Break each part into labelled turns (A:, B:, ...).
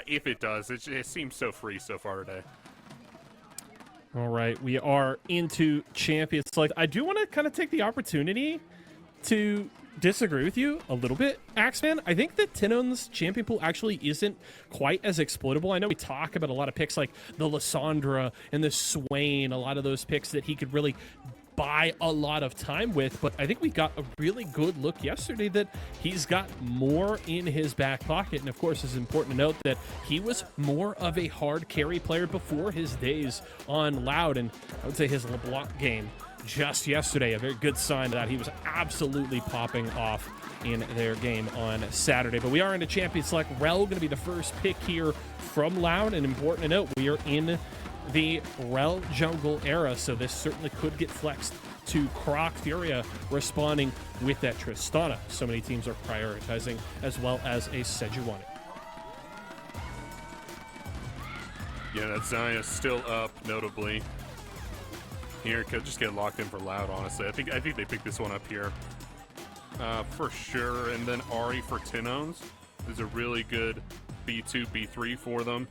A: If it does, it seems so free so far today.
B: All right, we are into Champions Select. I do want to kind of take the opportunity to disagree with you a little bit, Axeman. I think that Tinon's champion pool actually isn't quite as exploitable. I know we talk about a lot of picks like the Lysandra and the Swain, a lot of those picks that he could really buy a lot of time with, but I think we got a really good look yesterday that he's got more in his back pocket. And of course, it's important to note that he was more of a hard carry player before his days on Loud, and I would say his LeBlanc game just yesterday, a very good sign that he was absolutely popping off in their game on Saturday. But we are into Champion Select. Rel going to be the first pick here from Loud, and important to note, we are in the Rel jungle era, so this certainly could get flexed to Croc. Furia responding with that Tristana. So many teams are prioritizing, as well as a Sejuani.
A: Yeah, that Xayah still up, notably. Here, could just get locked in for Loud, honestly. I think they picked this one up here. For sure. And then Ahri for Tinons is a really good B2, B3 for them.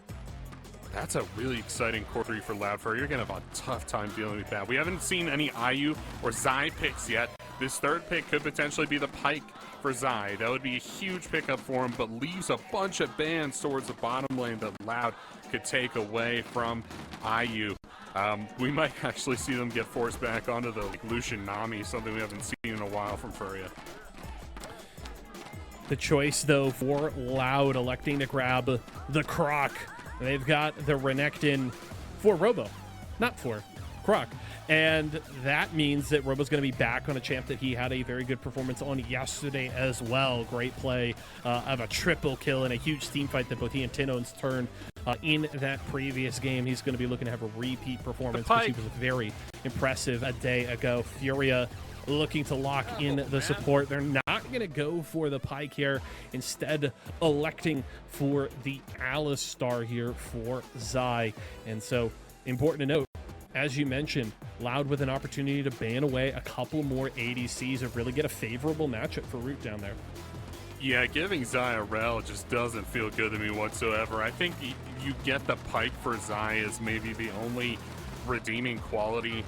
A: That's a really exciting core 3 for Loud. You're going to have a tough time dealing with that. We haven't seen any IU or Zai picks yet. This third pick could potentially be the Pike for Zai. That would be a huge pickup for him, but leaves a bunch of bans towards the bottom lane that Loud could take away from IU. We might actually see them get forced back onto the Lucian Nami, something we haven't seen in a while from Furia.
B: The choice, though, for Loud electing to grab the Croc. They've got the Renekton for Robo, not for Croc. And that means that Robo's going to be back on a champ that he had a very good performance on yesterday as well. Great play of a triple kill in a huge team fight that both he and Tinons turned in that previous game. He's going to be looking to have a repeat performance because he was very impressive a day ago. Furia looking to lock in the support. They're not going to go for the Pike here, instead electing for the Alistar here for Zai. And so, important to note, as you mentioned, Loud with an opportunity to ban away a couple more ADCs or really get a favorable matchup for Root down there.
A: Yeah, giving Zai a Rel just doesn't feel good to me whatsoever. I think you get the Pike for Zai as maybe the only redeeming quality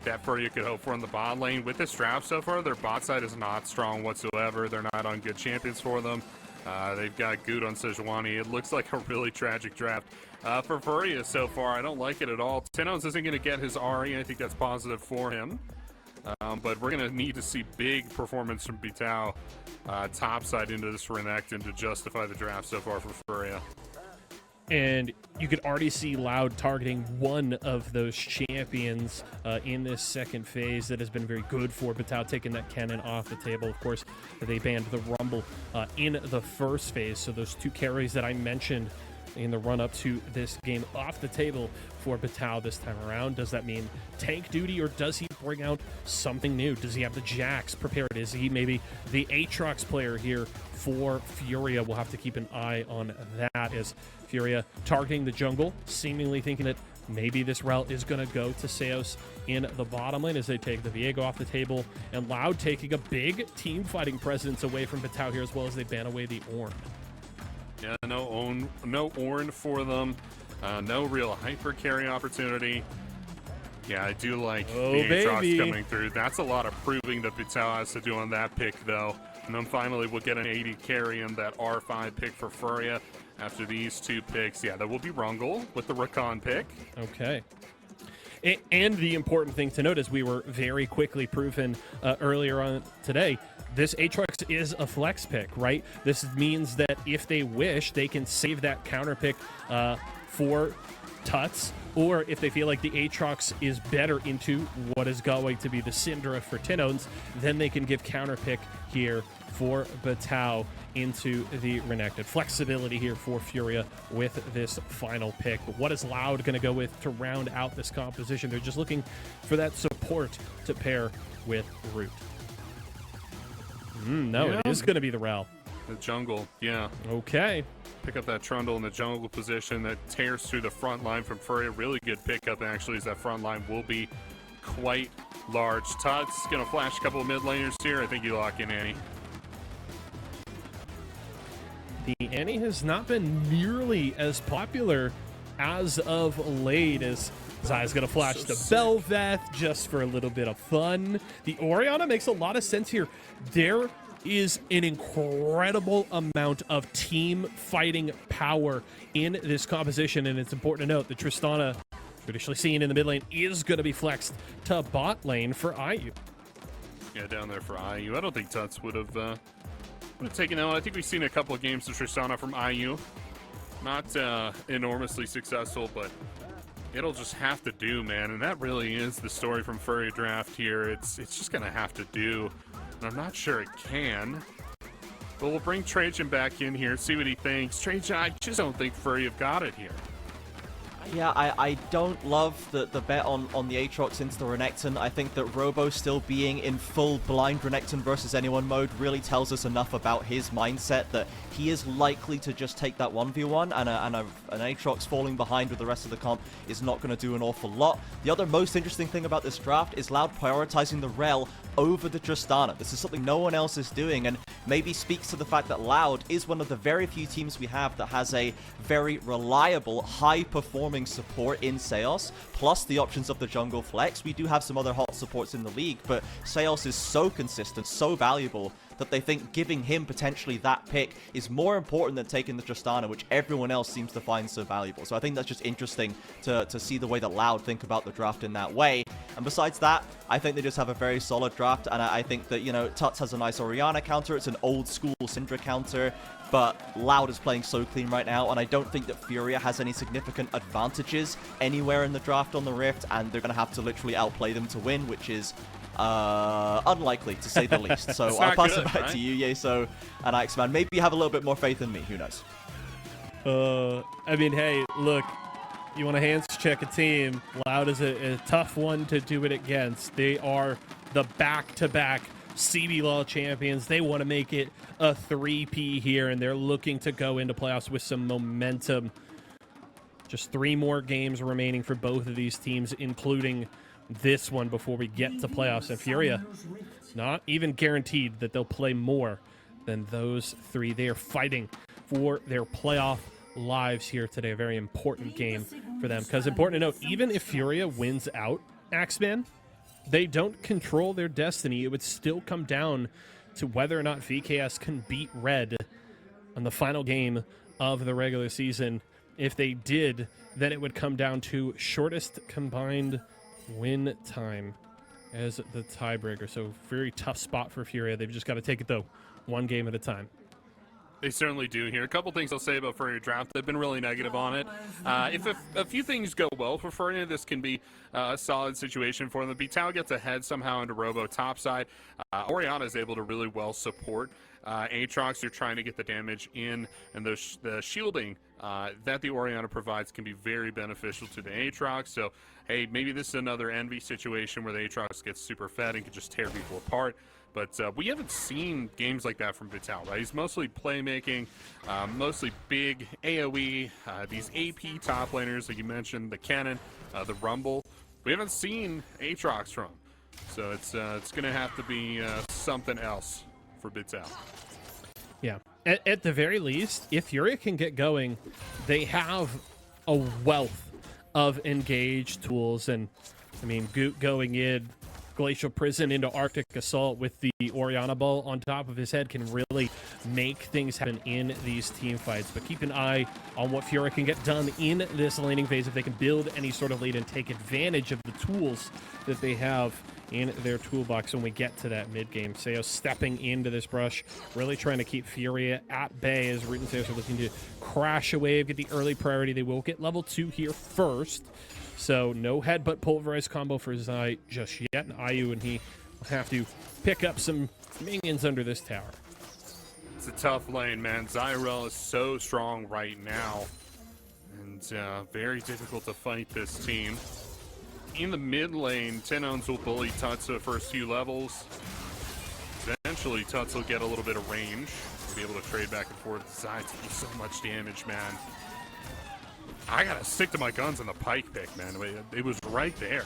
A: that Furia could hope for in the bot lane. With this draft so far, their bot side is not strong whatsoever. They're not on good champions for them. They've got Good on Sejuani. It looks like a really tragic draft for Furia so far. I don't like it at all. Tinons isn't going to get his Ahri. I think that's positive for him. But we're going to need to see big performance from Bitao topside into this Renekton to justify the draft so far for Furia.
B: And you could already see Loud targeting one of those champions in this second phase that has been very good for Bitao, taking that cannon off the table. Of course, they banned the Rumble in the first phase, so those two carries that I mentioned in the run-up to this game off the table for Bitao this time around. Does that mean tank duty, or does he bring out something new? Does he have the Jax prepared? Is he maybe the Aatrox player here for Furia? We'll have to keep an eye on that, as Furia targeting the jungle, seemingly thinking that maybe this route is going to go to Seos in the bottom lane as they take the Viego off the table, and Loud taking a big team fighting presence away from Bitao here, as well as they ban away the Ornn.
A: Yeah, no Ornn for them. No real hyper carry opportunity. Yeah, I do like the Aatrox coming through. That's a lot of proving that Bitao has to do on that pick, though. And then finally, we'll get an 80 carry in that R5 pick for Furia after these two picks. Yeah, that will be Rungle with the Rakan pick.
B: Okay. And the important thing to note is we were very quickly proven earlier on today, this Aatrox is a flex pick, right? This means that if they wish, they can save that counter pick for Tuts, or if they feel like the Aatrox is better into what is going to be the Syndra for Tinons, then they can give counter pick here for Bitao into the Renekton. Flexibility here for Furia with this final pick. But what is Loud going to go with to round out this composition? They're just looking for that support to pair with Root. It is going to be the Rel.
A: The jungle, yeah.
B: Okay.
A: Pick up that Trundle in the jungle position that tears through the front line from Furia. Really good pickup, actually, as that front line will be quite large. Tuts going to flash a couple of mid laners here. I think you lock in Annie.
B: the Annie has not been nearly as popular as of late, as Zai's gonna flash the Belveth just for a little bit of fun. The Orianna makes a lot of sense here. There is an incredible amount of team fighting power in this composition, and it's important to note that Tristana, traditionally seen in the mid lane, is going to be flexed to bot lane for IU.
A: Yeah, down there for IU. I don't think Tuts would have taken out. I think we've seen a couple of games of Tristana from IU. Not enormously successful, but it'll just have to do, man. And that really is the story from Furia Draft here. It's just going to have to do. And I'm not sure it can. But we'll bring Trajan back in here, see what he thinks. Trajan, I just don't think Furia have got it here.
C: Yeah, I don't love the bet on the Aatrox into the Renekton. I think that Robo still being in full blind Renekton versus anyone mode really tells us enough about his mindset that he is likely to just take that 1v1, and an Aatrox falling behind with the rest of the comp is not going to do an awful lot. The other most interesting thing about this draft is Loud prioritizing the Rel over the Tristana. This is something no one else is doing, and maybe speaks to the fact that Loud is one of the very few teams we have that has a very reliable, high-performing support in Seos, plus the options of the jungle flex. We do have some other hot supports in the league, but Seos is so consistent, so valuable, that they think giving him potentially that pick is more important than taking the Tristana, which everyone else seems to find so valuable. So I think that's just interesting to see the way that Loud think about the draft in that way. And besides that, I think they just have a very solid draft, and I think that, you know, Tuts has a nice Orianna counter. It's an old school Syndra counter, but Loud is playing so clean right now, and I don't think that Furia has any significant advantages anywhere in the draft on the Rift, and they're going to have to literally outplay them to win, which is unlikely, to say the least. So I'll pass it back to you, Yeso and Axeman. Maybe you have a little bit more faith in me. Who knows?
B: I mean, hey, look, you want to hands check a team. Loud is a tough one to do it against. They are the back-to-back CBLOL champions. They want to make it a 3P here, and they're looking to go into playoffs with some momentum. Just 3 more games remaining for both of these teams, including this one before we get to playoffs. And Furia, not even guaranteed that they'll play more than those 3. They are fighting for their playoff lives here today. A very important game for them, because important to note, even if Furia wins out, Axeman, they don't control their destiny. It would still come down to whether or not VKS can beat Red on the final game of the regular season. If they did, then it would come down to shortest combined win time as the tiebreaker. So very tough spot for Furia. They've just got to take it, though, one game at a time.
A: They certainly do here. A couple things I'll say about Furia Draft. They've been really negative on it. If a few things go well for Furia, this can be a solid situation for them. Bitao gets ahead somehow into Robo topside. Orianna is able to really well support Aatrox. You're trying to get the damage in, and the shielding that the Orianna provides can be very beneficial to the Aatrox. So, hey, maybe this is another Envy situation where the Aatrox gets super fed and can just tear people apart. But we haven't seen games like that from Vital, right? He's mostly playmaking, mostly big AoE, these AP top laners, like you mentioned, the Cannon, the Rumble. We haven't seen Aatrox from him. So it's going to have to be something else for Vital.
B: Yeah. At the very least, if Furia can get going, they have a wealth of engaged tools. And, I mean, Goot going in, Glacial Prison into Arctic Assault with the Orianna ball on top of his head can really make things happen in these team fights. But keep an eye on what Furia can get done in this laning phase if they can build any sort of lead and take advantage of the tools that they have in their toolbox when we get to that mid-game. Seos stepping into this brush, really trying to keep Furia at bay as Root and Seos are looking to crash a wave, get the early priority. They will get level 2 here first. So no headbutt pulverized combo for Zai just yet. And IU, and he will have to pick up some minions under this tower.
A: It's a tough lane, man. Zyrel is so strong right now. And very difficult to fight this team. In the mid lane, Tenons will bully Tuts the first few levels. Eventually, Tuts will get a little bit of range. He'll be able to trade back and forth. Zai taking so much damage, man. I gotta stick to my guns on the pike pick, man. It was right there.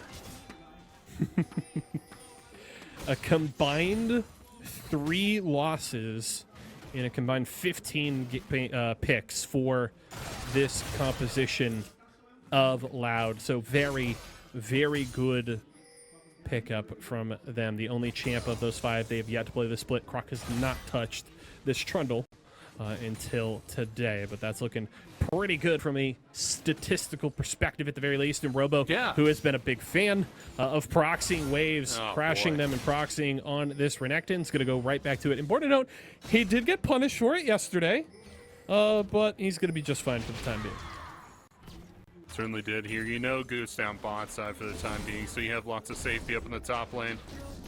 B: A combined 3 losses in a combined 15 picks for this composition of Loud. So very, very good pickup from them. The only champ of those 5, they have yet to play the split. Croc has not touched this Trundle until today, but that's looking pretty good from a statistical perspective at the very least. And Robo, who has been a big fan of proxying waves, crashing them and proxying on this Renekton, is going to go right back to it. Important to note, he did get punished for it yesterday, but he's going to be just fine for the time being.
A: Certainly did here. You know Goose down bot side for the time being, so you have lots of safety up in the top lane.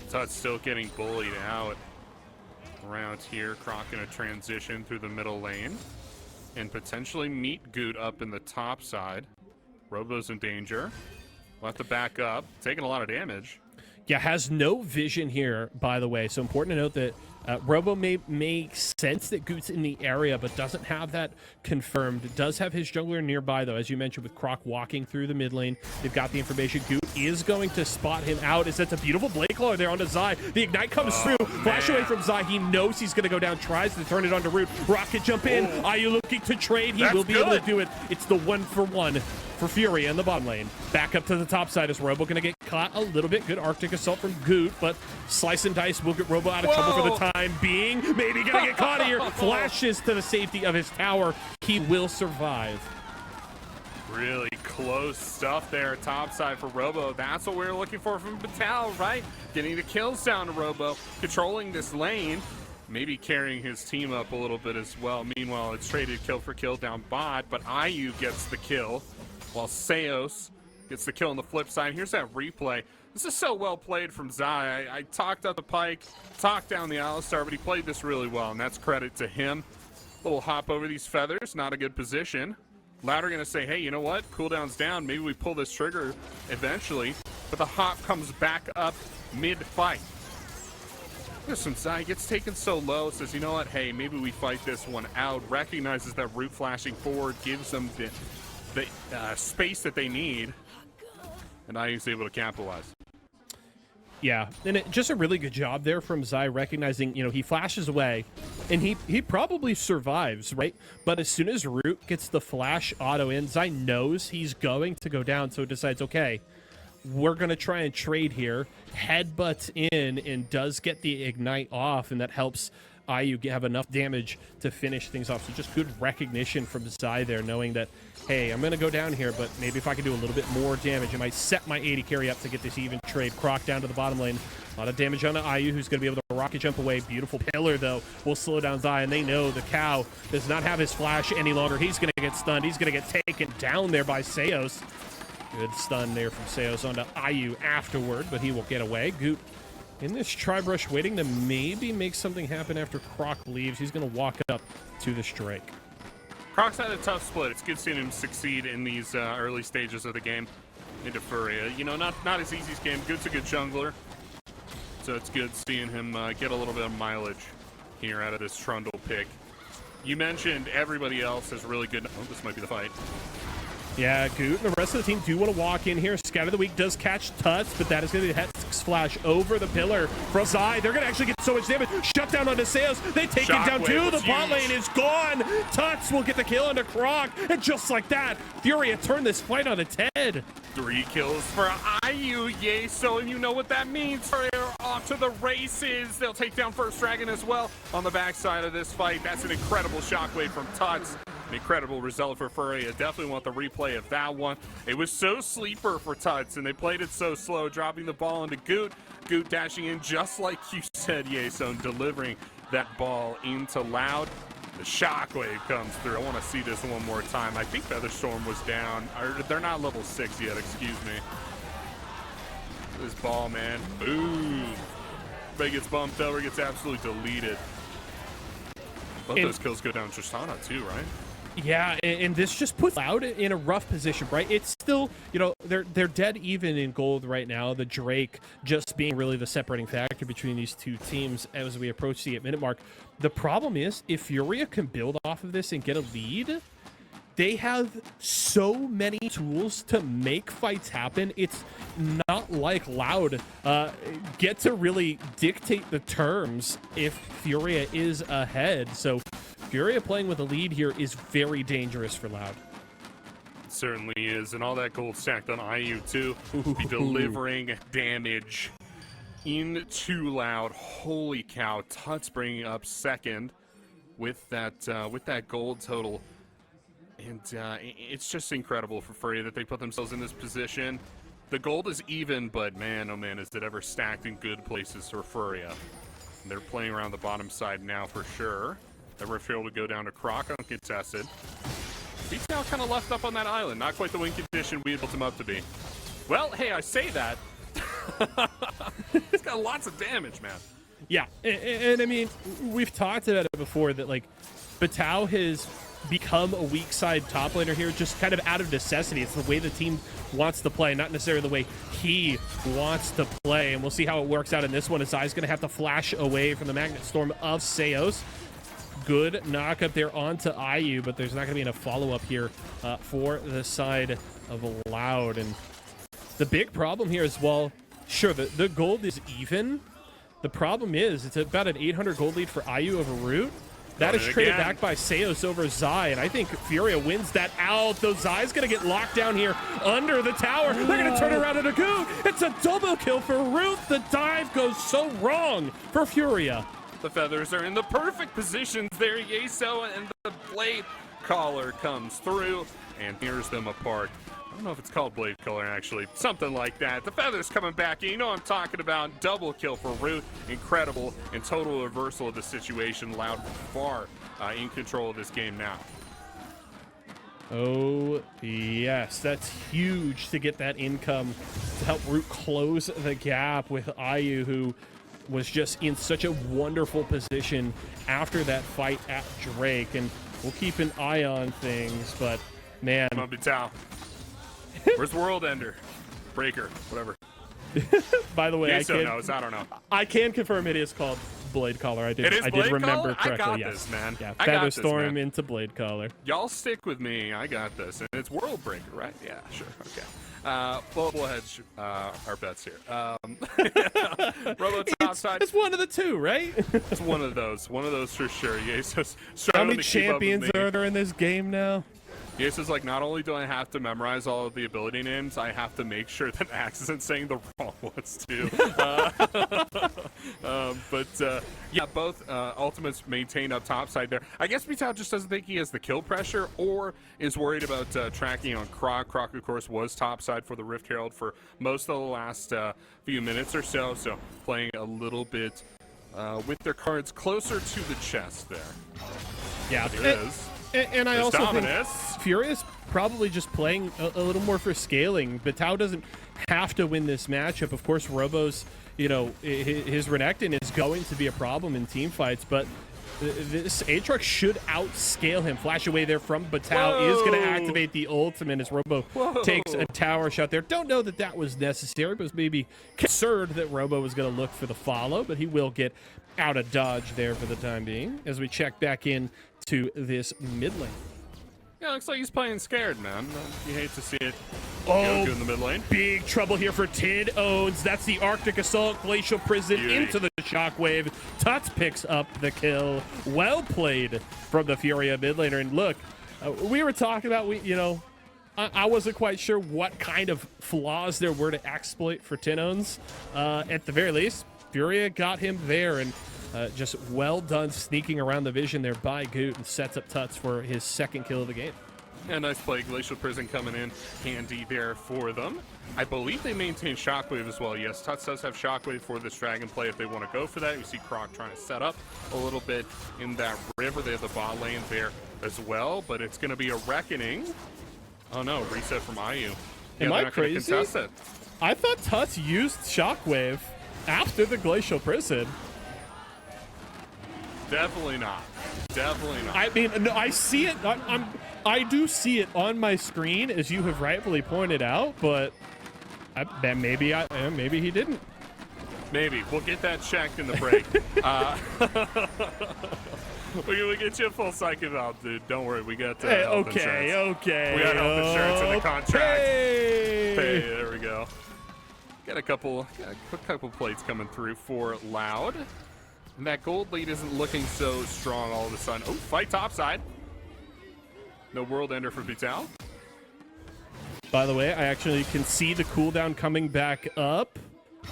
A: Tut's still getting bullied out around here. Croc gonna transition through the middle lane and potentially meet Goot up in the top side. Robo's in danger. We'll have to back up. Taking a lot of damage.
B: Yeah, has no vision here, by the way. So important to note that Robo may make sense that Goot's in the area, but doesn't have that confirmed. Does have his jungler nearby, though, as you mentioned, with Croc walking through the mid lane. They've got the information. Goot is going to spot him out. As that's a beautiful blade claw there onto Zai. The ignite comes through. Flash away from Zai. He knows he's going to go down. Tries to turn it onto Root. Rocket jump in. Ayu looking to trade. He will be able to do it. It's the 1-for-1 for Furia in the bottom lane. Back up to the top side. Is Robo going to get caught a little bit? Good Arctic Assault from Goot, but Slice and Dice will get Robo out of trouble for the time being. Maybe going to get caught here. Flashes to the safety of his tower. He will survive.
A: Really close stuff there, top side for Robo. That's what we were looking for from Batal, right? Getting the kills down to Robo, controlling this lane, maybe carrying his team up a little bit as well. Meanwhile, it's traded kill for kill down bot, but Ayu gets the kill, while Seos gets the kill on the flip side. Here's that replay. This is so well played from Zai. I talked up the Pike, talked down the Alistar, but he played this really well, and that's credit to him. Little hop over these feathers, not a good position. Louder gonna say, hey, you know what? Cooldown's down. Maybe we pull this trigger eventually. But the hop comes back up mid-fight. Listen, Zai gets taken so low, says, you know what? Hey, maybe we fight this one out. Recognizes that Root flashing forward gives them the space that they need. And Ayu's able to capitalize.
B: Yeah, and just a really good job there from Zai, recognizing, you know, he flashes away, and he probably survives, right? But as soon as Root gets the flash auto in, Zai knows he's going to go down, so decides, okay, we're going to try and trade here. Headbutts in and does get the ignite off, and that helps Ayu have enough damage to finish things off. So just good recognition from Zai there, knowing that, hey, I'm going to go down here, but maybe if I can do a little bit more damage, I might set my 80 carry up to get this even trade. Croc down to the bottom lane. A lot of damage on Ayu, who's going to be able to rocket jump away. Beautiful pillar, though, will slow down Zai, and they know the cow does not have his flash any longer. He's going to get stunned. He's going to get taken down there by Seos. Good stun there from Seos onto Ayu afterward, but he will get away. Goot in this tri-brush, waiting to maybe make something happen after Croc leaves. He's going to walk up to this Drake.
A: Croc's had a tough split. It's good seeing him succeed in these early stages of the game into Furia. You know, not as easy as game. Goot's a good jungler, so it's good seeing him get a little bit of mileage here out of this Trundle pick. You mentioned everybody else has really good... Oh, this might be the fight.
B: Yeah, Goot and the rest of the team do want to walk in here. Scout of the Week does catch Tuts, but that is going to be a Hex Flash over the pillar from Zai. They're going to actually get so much damage. Shut down onto Seos. They take it down too. The bot lane is gone. Tuts will get the kill onto Croc. And just like that, Furia turned this fight on its head.
A: 3 kills for Ayu. Yay, so you know what that means. They're off to the races. They'll take down First Dragon as well on the backside of this fight. That's an incredible shockwave from Tuts. An incredible result for Furia. Definitely want the replay of that one. It was so sleeper for Tuts, and they played it so slow, dropping the ball into Goot. Goot dashing in just like you said, Yason, delivering that ball into Loud. The shockwave comes through. I want to see this one more time. I think Featherstorm was down. They're not level 6 yet, excuse me. This ball, man. Boom. Everybody gets bumped over, gets absolutely deleted. Both those kills go down Tristana too, right?
B: Yeah, and this just puts Loud in a rough position, right? It's still, you know, they're dead even in gold right now. The Drake just being really the separating factor between these two teams as we approach the 8-minute mark. The problem is, if Furia can build off of this and get a lead, they have so many tools to make fights happen. It's not like Loud get to really dictate the terms if Furia is ahead. So Furia playing with a lead here is very dangerous for Loud.
A: Certainly is, and all that gold stacked on IU too. Be delivering damage into Loud. Holy cow! Tuts bringing up second with that gold total, and it's just incredible for Furia that they put themselves in this position. The gold is even, but man, oh man, is it ever stacked in good places for Furia. And they're playing around the bottom side now for sure. That Riftfield would go down to Croc uncontested. Vital kind of left up on that island. Not quite the win condition we built him up to be. Well, hey, I say that. He's got lots of damage, man.
B: Yeah, and I mean, we've talked about it before that, like, Vital has become a weak side top laner here just kind of out of necessity. It's the way the team wants to play, not necessarily the way he wants to play. And we'll see how it works out in this one. Zai's going to have to flash away from the Magnet Storm of Seos. Good knock up there onto IU, but there's not going to be enough follow-up here for the side of Loud. And the big problem here is, well, sure, the gold is even. The problem is it's about an 800 gold lead for IU over Root. That is traded back by Seos over Zai, and I think Furia wins that out. Though Zai's going to get locked down here under the tower. They're going to turn around and a goo. It's a double kill for Root. The dive goes so wrong for Furia.
A: The Feathers are in the perfect positions there. Yeso and the Blade Caller comes through and tears them apart. I don't know if it's called Blade Caller, actually. Something like that. The Feathers coming back. You know what I'm talking about. Double kill for Root. Incredible and total reversal of the situation. Loud far in control of this game now.
B: Oh, yes. That's huge to get that income to help Root close the gap with IU, who was just in such a wonderful position after that fight at Drake. And we'll keep an eye on things, but man.
A: Come on, Vital. Where's World Ender? Breaker, whatever.
B: By the way,
A: I don't know.
B: I can confirm it is called Blade Caller. I did remember correctly.
A: I got
B: yes.
A: this, man.
B: Yeah,
A: I
B: Feather
A: got
B: Storm
A: this,
B: into Blade Caller.
A: Y'all stick with me. I got this. And it's World Breaker, right? Yeah, sure. Okay. We'll hedge our bets here. Robo topside.
B: It's one of the two, right?
A: It's one of those. One of those for sure. Yeso's
B: How many champions are there in this game now?
A: Yeso's like, not only do I have to memorize all of the ability names, I have to make sure that Axe isn't saying the wrong ones too. Yeah, both ultimates maintained up topside there. I guess Vital just doesn't think he has the kill pressure or is worried about tracking on Croc. Croc, of course, was topside for the Rift Herald for most of the last few minutes or so, so playing a little bit with their cards closer to the chest there.
B: Yeah,
A: it is.
B: And I also
A: Dominus.
B: think Furia's probably just playing a little more for scaling. Vital doesn't have to win this matchup. Of course, Robo's, you know, his Renekton is going to be a problem in team fights, but this Aatrox should outscale him. Flash away there from Vital is going to activate the ultimate as Robo takes a tower shot there. Don't know that that was necessary, but was maybe concerned that Robo was going to look for the follow, but he will get out of dodge there for the time being as we check back in to this mid lane.
A: Yeah, looks like he's playing scared, man. You hate to see it.
B: Oh,
A: go in the mid lane.
B: Big trouble here for Tid Owns. That's the Arctic Assault, Glacial Prison into the Shockwave. Tuts picks up the kill. Well played from the Furia mid laner. And look, we were talking about, I wasn't quite sure what kind of flaws there were to exploit for Tid Owns. At the very least, Furia got him there, and just well done sneaking around the vision there by Goot, and sets up Tuts for his second kill of the game.
A: Yeah, nice play. Glacial Prison coming in handy there for them. I believe they maintain Shockwave as well. Yes, Tuts does have Shockwave for this Dragon play if they want to go for that. You see Croc trying to set up a little bit in that river. They have the bot lane there as well, but it's going to be a reckoning. Oh no, reset from IU.
B: Am I crazy? I thought Tuts used Shockwave after the Glacial Prison.
A: Definitely not. Definitely not.
B: I mean, no, I see it. I do see it on my screen, as you have rightfully pointed out, but maybe he didn't.
A: Maybe. We'll get that checked in the break. We'll get you a full psych eval, dude. Don't worry, we got health
B: Okay,
A: insurance.
B: okay.
A: We got health insurance in the contract.
B: Hey,
A: There we go. Got a couple plates coming through for Loud. And that gold lead isn't looking so strong all of a sudden. Oh, fight topside. No world ender for Vital.
B: By the way, I actually can see the cooldown coming back up.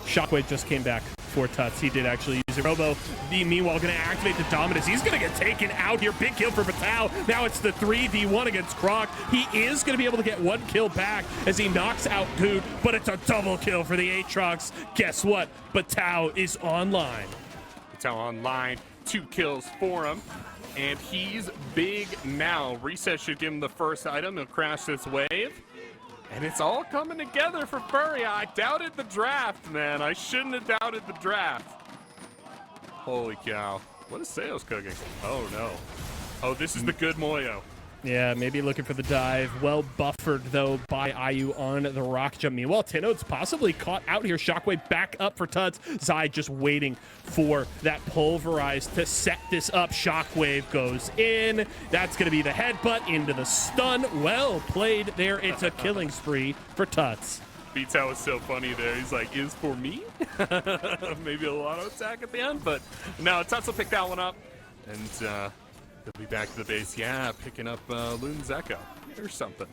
B: Shockwave just came back for Tuts. He did actually use it. Robo, meanwhile, going to activate the Dominus. He's going to get taken out here. Big kill for Vital. Now it's the 3v1 against Croc. He is going to be able to get 1 kill back as he knocks out Dude, but it's a double kill for the Aatrox. Guess what? Vital is online.
A: Vital online. 2 kills for him. And he's big now. Reset should give him the first item. He'll crash this wave. And it's all coming together for Furia. I doubted the draft, man. I shouldn't have doubted the draft. Holy cow. What is Seo's cooking? Oh, no. Oh, this is the good Moyo.
B: Yeah, maybe looking for the dive. Well buffered, though, by IU on the rock jump. Meanwhile, Tino's possibly caught out here. Shockwave back up for Tuts. Zai just waiting for that pulverize to set this up. Shockwave goes in. That's going to be the headbutt into the stun. Well played there. It's a killing spree for Tuts.
A: Vital was so funny there. He's like, is for me? Maybe a auto attack at the end, but no, Tuts will pick that one up. And, he'll be back to the base. Yeah, picking up Loon's Echo. There's something.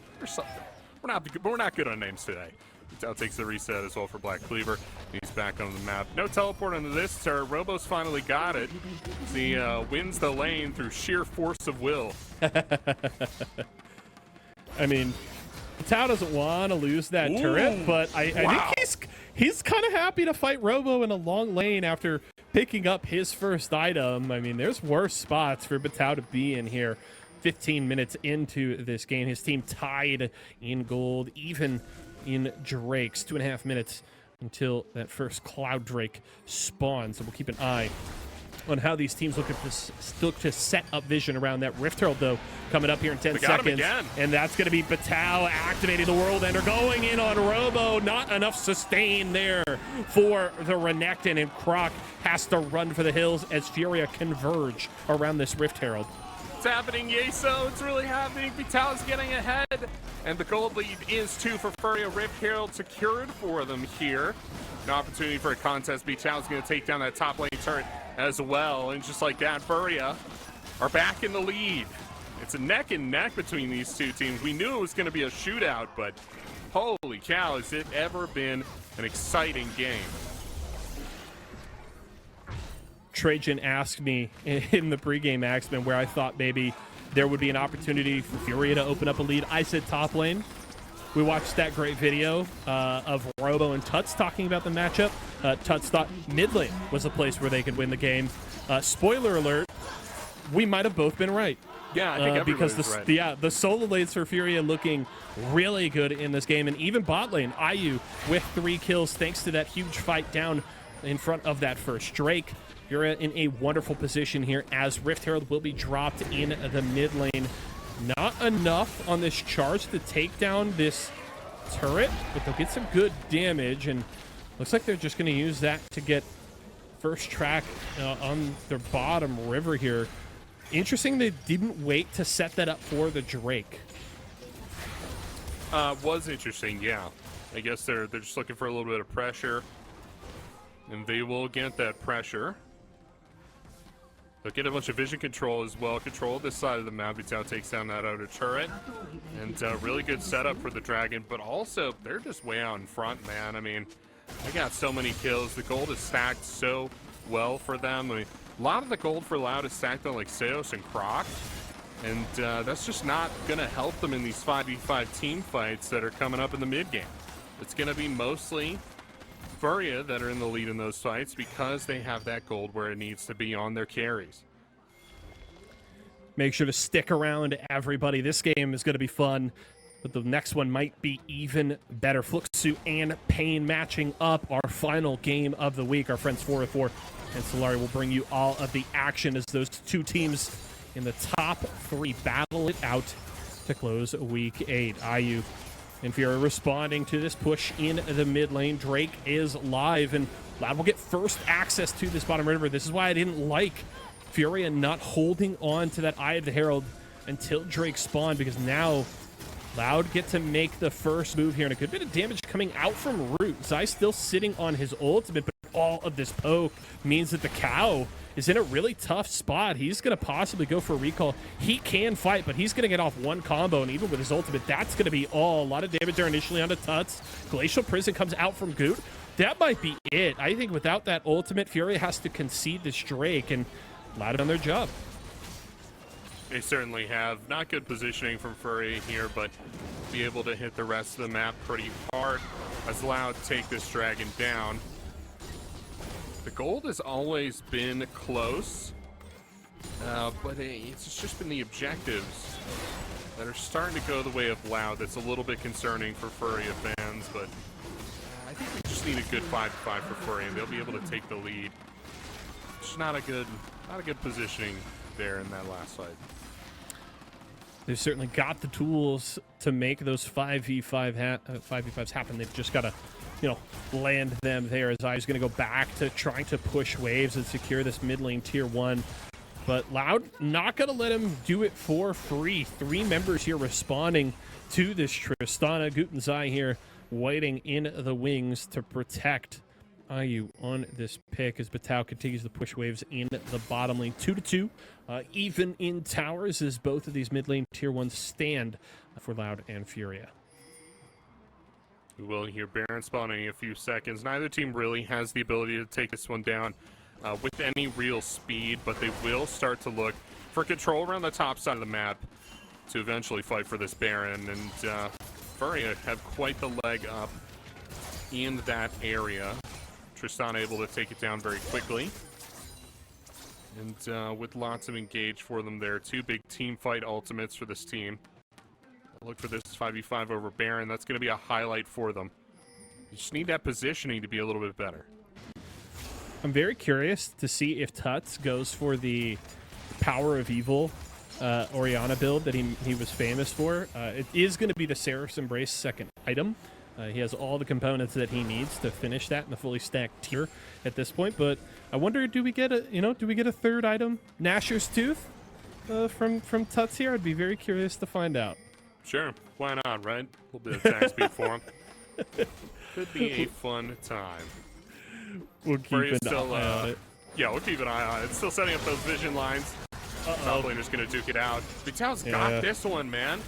A: We're not good on names today. Vital takes the reset as well for Black Cleaver. He's back on the map. No teleport into this turret. Robo's finally got it. He wins the lane through sheer force of will.
B: I mean, Vital doesn't want to lose that turret, but I think he's kind of happy to fight Robo in a long lane after picking up his first item. I mean, there's worse spots for Vital to be in here. 15 minutes into this game, his team tied in gold, even in Drakes. 2.5 minutes until that first Cloud Drake spawns. So we'll keep an eye on how these teams look to set up vision around that Rift Herald, though, coming up here in 10 seconds. And that's going to be Vital activating the World Ender, going in on Robo. Not enough sustain there for the Renekton, and Croc has to run for the hills as Furia converge around this Rift Herald.
A: It's happening, Yeso. It's really happening. Vital's getting ahead. And the gold lead is 2 for Furia. Rift Herald secured for them here. An opportunity for a contest. Vital's going to take down that top lane turret as well. And just like that, Furia are back in the lead. It's a neck and neck between these two teams. We knew it was going to be a shootout, but holy cow, has it ever been an exciting game.
B: Trajan asked me in the pregame Axeman where I thought maybe there would be an opportunity for Furia to open up a lead. I said top lane. We watched that great video of Robo and Tuts talking about the matchup. Tuts thought mid lane was a place where they could win the game. Spoiler alert, we might have both been right.
A: Yeah, I think
B: because
A: right.
B: the solo lanes for Furia looking really good in this game, and even bot lane, IU with 3 kills thanks to that huge fight down in front of that first Drake. You're in a wonderful position here as Rift Herald will be dropped in the mid lane. Not enough on this charge to take down this turret, but they'll get some good damage, and looks like they're just going to use that to get first track on their bottom river here. Interesting they didn't wait to set that up for the Drake.
A: Was interesting, yeah. I guess they're just looking for a little bit of pressure, and they will get that pressure. They'll get a bunch of vision control as well. Control this side of the map. Vital takes down that outer turret. And really good setup for the Dragon. But also, they're just way out in front, man. I mean, they got so many kills. The gold is stacked so well for them. I mean, a lot of the gold for Loud is stacked on like Seos and Croc. And that's just not going to help them in these 5v5 team fights that are coming up in the mid game. It's going to be mostly Furia that are in the lead in those fights because they have that gold where it needs to be on their carries.
B: Make sure to stick around, everybody. This game is going to be fun, but the next one might be even better. Fluxu and Pain matching up, our final game of the week. Our friends 404 and Solari will bring you all of the action as those two teams in the top 3 battle it out to close week 8. IU and Furia responding to this push in the mid lane. Drake is live, and Loud will get first access to this bottom river. This is why I didn't like Furia not holding on to that Eye of the Herald until Drake spawned, because now Loud get to make the first move here, and a good bit of damage coming out from Root. Zai still sitting on his ultimate, but all of this poke means that the Cow is in a really tough spot. He's going to possibly go for a recall. He can fight, but he's going to get off one combo, and even with his ultimate, that's going to be all. A lot of damage there initially onto Tuts. Glacial Prison comes out from Goot. That might be it. I think without that ultimate, Furia has to concede this Drake, and Loud on their job.
A: They certainly have. Not good positioning from Furia here, but be able to hit the rest of the map pretty hard as Loud take this dragon down. The gold has always been close, but it's just been the objectives that are starting to go the way of Loud. That's a little bit concerning for Furia fans, but I think we just need a good 5-5 for Furia, and they'll be able to take the lead. Just not a good positioning there in that last fight.
B: They've certainly got the tools to make those 5v5s happen. They've just got to, land them there. As I's going to go back to trying to push waves and secure this mid lane tier 1. But Loud not going to let him do it for free. 3 members here responding to this Tristana. Goot and Zai here waiting in the wings to protect IU on this pick as Batao continues to push waves in the bottom lane. 2-2, even in towers as both of these mid lane tier 1s stand for Loud and Furia.
A: We will hear Baron spawning in a few seconds. Neither team really has the ability to take this one down with any real speed, but they will start to look for control around the top side of the map to eventually fight for this Baron. And Furia have quite the leg up in that area. Tristana able to take it down very quickly. And with lots of engage for them there. 2 big team fight ultimates for this team. Look for this 5v5 over Baron. That's going to be a highlight for them. You just need that positioning to be a little bit better.
B: I'm very curious to see if Tuts goes for the Power of Evil Orianna build that he was famous for. It is going to be the Seraph's Embrace second item. He has all the components that he needs to finish that in the fully stacked tier at this point. But I wonder, do we get a third item, Nasher's Tooth, from Tuts here? I'd be very curious to find out.
A: Sure, why not, right? A little bit of attack speed for him. Could be a fun time.
B: We'll keep an eye on it.
A: Yeah, we'll keep an eye on it. It's still setting up those vision lines. Top laner's gonna duke it out. Vitao's got this one, man.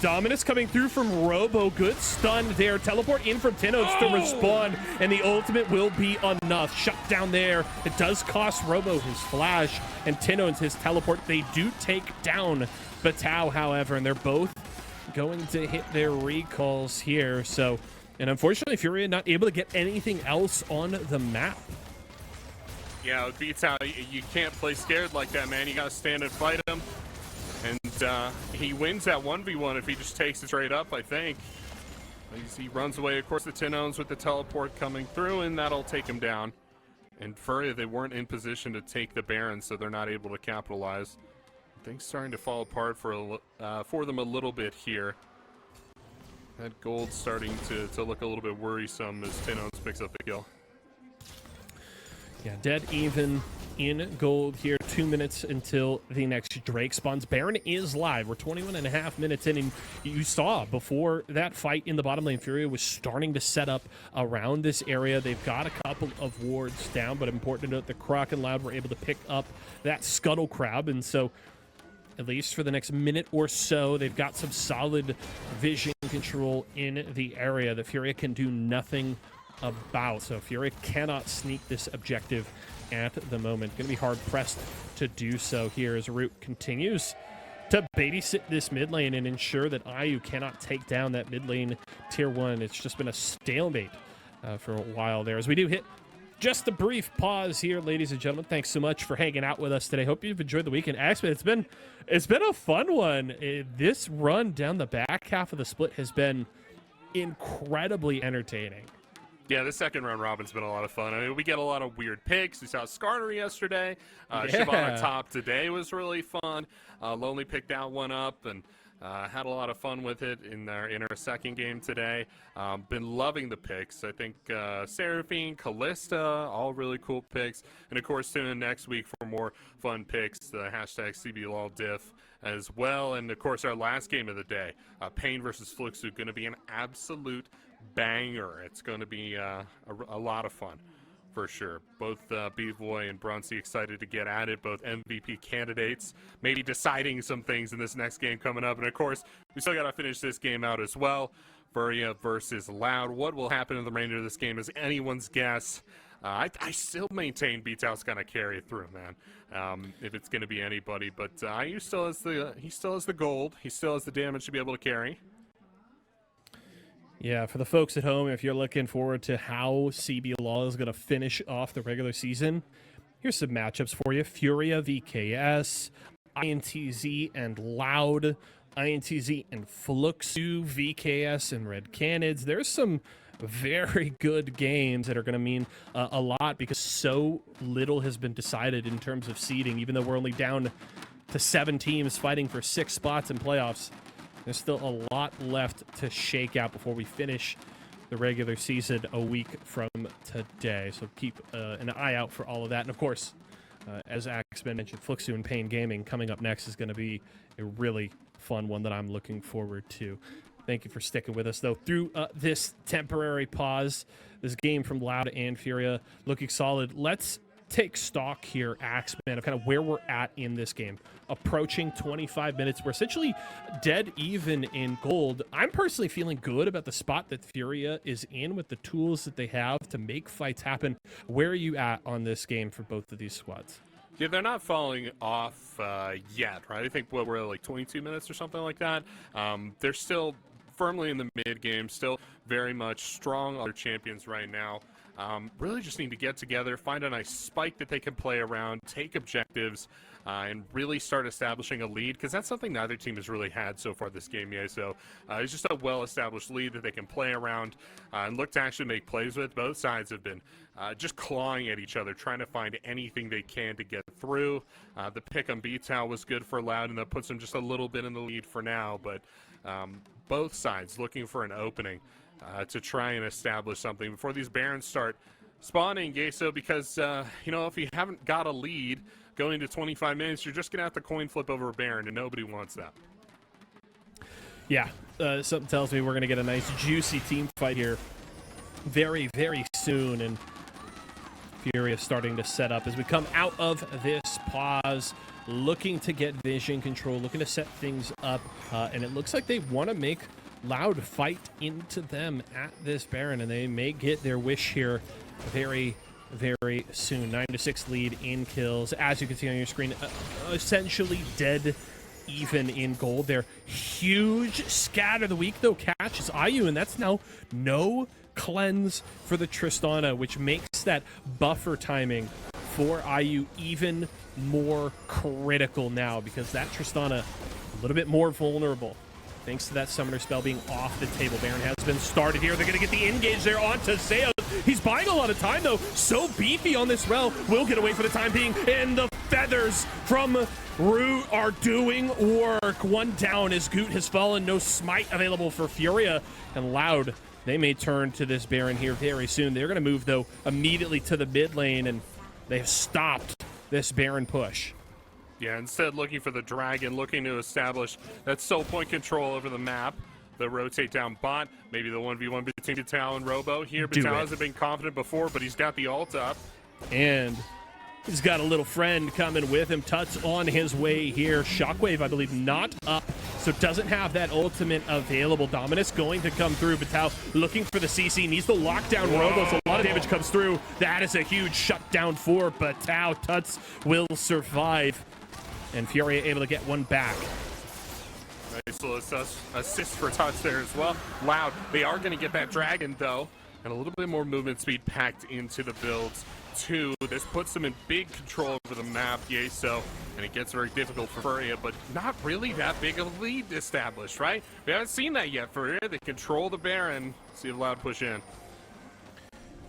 B: Dominus coming through from Robo. Good stun there. Teleport in from Tinoz to respond, and the ultimate will be enough. Shut down there. It does cost Robo his flash, and Tinoz his teleport. They do take down Batao, however, and they're both going to hit their recalls here. So, and unfortunately, Furia not able to get anything else on the map.
A: Yeah, with Batao, you can't play scared like that, man. You gotta stand and fight him. And he wins that 1v1 if he just takes it straight up, I think. He runs away, of course, the Tinoz with the teleport coming through, and that'll take him down. And Furia, they weren't in position to take the Baron, so they're not able to capitalize. Things starting to fall apart for them a little bit here. That gold starting to look a little bit worrisome as Tinoz picks up the kill.
B: Yeah, dead even in gold here. 2 minutes until the next Drake spawns. Baron is live. We're 21.5 minutes in, and you saw before that fight in the bottom lane, Furia was starting to set up around this area. They've got a couple of wards down, but important to note that Croc and Loud were able to pick up that Scuttle Crab, and so at least for the next minute or so, they've got some solid vision control in the area that Furia can do nothing about. So Furia cannot sneak this objective at the moment. Going to be hard pressed to do so here as Root continues to babysit this mid lane and ensure that IU cannot take down that mid lane tier 1. It's just been a stalemate for a while there. As we do hit just a brief pause here, ladies and gentlemen. Thanks so much for hanging out with us today. Hope you've enjoyed the weekend. Axman, it's been a fun one. This run down the back half of the split has been incredibly entertaining.
A: Yeah, the second round robin's been a lot of fun. I mean, we get a lot of weird picks. We saw Skarner yesterday. Shyvana top today was really fun. Lonely picked that one up, and Had a lot of fun with it in our second game today. Been loving the picks. I think Seraphine, Callista, all really cool picks. And of course, tune in next week for more fun picks. The hashtag CBLOL diff as well. And of course, our last game of the day, Pain versus Fluxu, going to be an absolute banger. It's going to be a lot of fun. For sure. Both B-Boy and Brunsey excited to get at it, both MVP candidates, maybe deciding some things in this next game coming up. And of course, we still got to finish this game out as well. Furia versus Loud. What will happen in the remainder of this game is anyone's guess. I still maintain B-Tow's going to carry it through, man, if it's going to be anybody. But he still has the gold. He still has the damage to be able to carry.
B: Yeah, for the folks at home, if you're looking forward to how CBLOL is going to finish off the regular season, here's some matchups for you. Furia, VKS, INTZ, and Loud, INTZ, and Fluxu, VKS, and Red Canids. There's some very good games that are going to mean a lot because so little has been decided in terms of seeding, even though we're only down to 7 teams fighting for 6 spots in playoffs. There's still a lot left to shake out before we finish the regular season a week from today. So keep an eye out for all of that. And of course, as Axman mentioned, Fluxu and Pain Gaming coming up next is going to be a really fun one that I'm looking forward to. Thank you for sticking with us, though, through this temporary pause. This game from Loud and Furia looking solid. Let's take stock here, Axman, of kind of where we're at in this game. Approaching 25 minutes. We're essentially dead even in gold. I'm personally feeling good about the spot that Furia is in with the tools that they have to make fights happen. Where are you at on this game for both of these squads?
A: Yeah, they're not falling off yet, right? I think we're at like 22 minutes or something like that. They're still firmly in the mid game, still very much strong other champions right now. Really just need to get together, find a nice spike that they can play around, take objectives, and really start establishing a lead, because that's something neither team has really had so far this game yet. So it's just a well-established lead that they can play around and look to actually make plays with. Both sides have been just clawing at each other, trying to find anything they can to get through. The pick on B-Tow was good for Loud, and that puts them just a little bit in the lead for now, but both sides looking for an opening to try and establish something before these Barons start spawning, Yeso, because, you know, if you haven't got a lead going into 25 minutes, you're just going to have to coin flip over a Baron, and nobody wants that.
B: Yeah, something tells me we're going to get a nice, juicy team fight here very, very soon, and Furia starting to set up as we come out of this pause, looking to get vision control, looking to set things up, and it looks like they want to make Loud fight into them at this Baron, and they may get their wish here very, very soon. 9-6 lead in kills. As you can see on your screen, essentially dead even in gold. Their huge scat of the week, though, catches IU, and that's now no cleanse for the Tristana, which makes that buffer timing for IU even more critical now, because that Tristana a little bit more vulnerable thanks to that summoner spell being off the table. Baron has been started here. They're going to get the engage there onto Zeus. He's buying a lot of time, though. So beefy on this rel. Will get away for the time being. And the feathers from Root are doing work. One down as Goot has fallen. No smite available for Furia. And Loud, they may turn to this Baron here very soon. They're going to move, though, immediately to the mid lane. And they have stopped this Baron push.
A: Yeah, instead looking for the dragon, looking to establish that soul point control over the map. The rotate down bot, maybe the 1v1 between Batal and Robo here. Batal hasn't been confident before, but he's got the ult up.
B: And he's got a little friend coming with him. Tut's on his way here. Shockwave, I believe, not up, so doesn't have that ultimate available. Dominus going to come through. Batal looking for the CC, needs to lock down Robo, so a lot of damage comes through. That is a huge shutdown for Batal. Tuts will survive. And Furia able to get one back.
A: Nice little assist for Tuts there as well. Loud, they are going to get that dragon, though. And a little bit more movement speed packed into the builds, too. This puts them in big control over the map, Yeso. And it gets very difficult for Furia, but not really that big of a lead established, right? We haven't seen that yet. Furia, they control the Baron. See if Loud push in.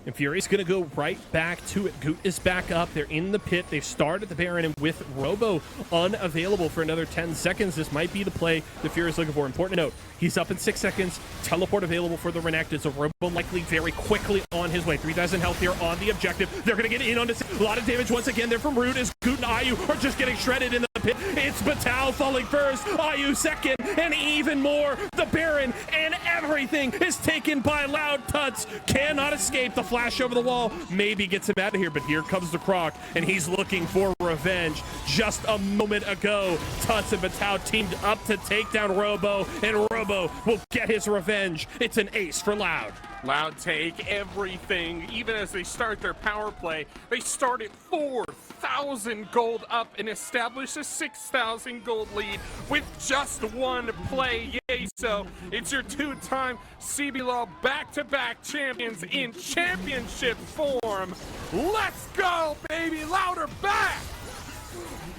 B: And Fury's going to go right back to it. Goot is back up. They're in the pit. They've started the Baron, and with Robo unavailable for another 10 seconds, this might be the play the Fury's looking for. Important to note, he's up in 6 seconds. Teleport available for the Renekton, so Robo likely very quickly on his way. 3,000 health here on the objective. They're going to get in on this. A lot of damage once again there from Root as Goot and Ayu are just getting shredded in the pit. It's Batal falling first, Ayu second, and even more. The Baron and everything is taken by Loud. Tuts cannot escape. The flash over the wall maybe gets him out of here, but here comes the Croc, and he's looking for revenge. Just a moment ago, Tuts and Batal teamed up to take down Robo, and Robo will get his revenge. It's an ace for Loud.
A: Loud take everything. Even as they start their power play, they start at 4,000 gold up and establish a 6,000 gold lead with just one play. Yay, so it's your two-time CBLOL back-to-back champions in championship form. Let's go, baby! Loud are back!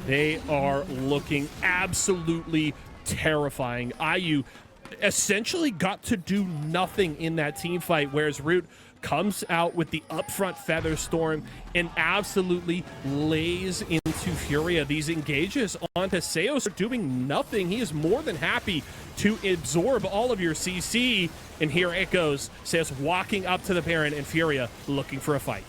B: They are looking absolutely terrifying. Ayu essentially got to do nothing in that team fight, whereas Root comes out with the upfront Feather Storm and absolutely lays into Furia. These engages onto Seos are doing nothing. He is more than happy to absorb all of your CC, and here it goes. Seos walking up to the Baron, and Furia looking for a fight.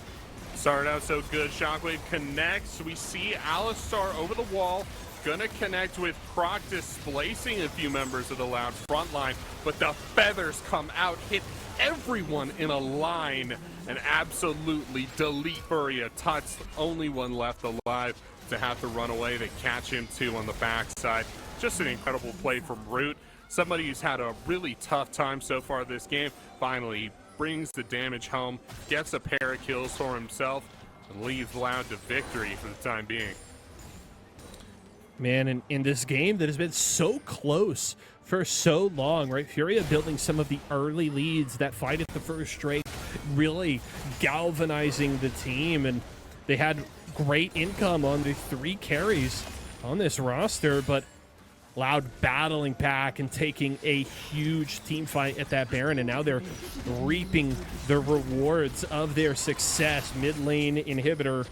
A: Started out so good. Shockwave connects. We see Alistar over the wall. Gonna connect with Croc, displacing a few members of the Loud front line, but the feathers come out, hit everyone in a line, and absolutely delete Furia. Tuts, only one left alive to have to run away. They catch him too on the backside. Just an incredible play from Root. Somebody who's had a really tough time so far this game. Finally brings the damage home, gets a pair of kills for himself, and leads Loud to victory for the time being.
B: Man, in this game that has been so close for so long, right? Furia building some of the early leads, that fight at the first Drake, really galvanizing the team, and they had great income on the 3 carries on this roster, but Loud battling back and taking a huge team fight at that Baron, and now they're reaping the rewards of their success. Mid lane inhibitor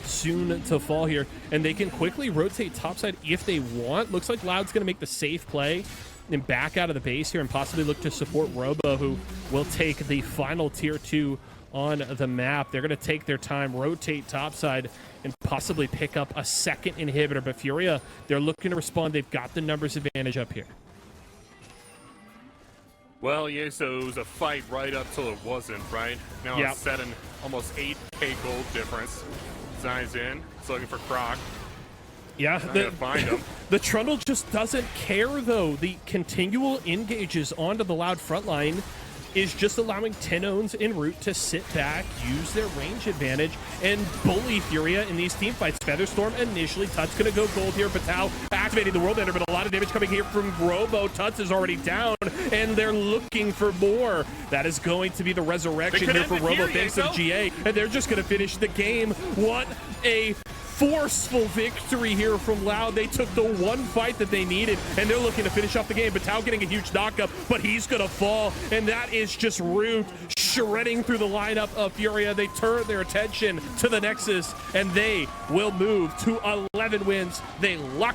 B: soon to fall here, and they can quickly rotate topside if they want. Looks like Loud's going to make the safe play and back out of the base here and possibly look to support Robo, who will take the final tier 2 on the map. They're going to take their time, rotate topside, and possibly pick up a second inhibitor, but Furia, they're looking to respond. They've got the numbers advantage up here.
A: Well, yeah, so it was a fight right up till it wasn't, right? Now
B: Yep.
A: It's set an almost 8k gold difference. Zai's in. It's looking for Croc.
B: Yeah,
A: Gonna find him.
B: the Trundle just doesn't care, though. The continual engages onto the Loud front line is just allowing Tinones and Root to sit back, use their range advantage, and bully Furia in these team fights. Featherstorm initially, Tuts gonna go gold here. Batal activating the World Ender, but a lot of damage coming here from Robo. Tuts is already down, and they're looking for more. That is going to be the resurrection here for Robo, thanks to GA, and they're just gonna finish the game. What a forceful victory here from Loud. They took the one fight that they needed, and they're looking to finish off the game. Batal getting a huge knockup, but he's gonna fall, and that is just Root shredding through the lineup of Furia. They turn their attention to the Nexus, and they will move to 11 wins. They lock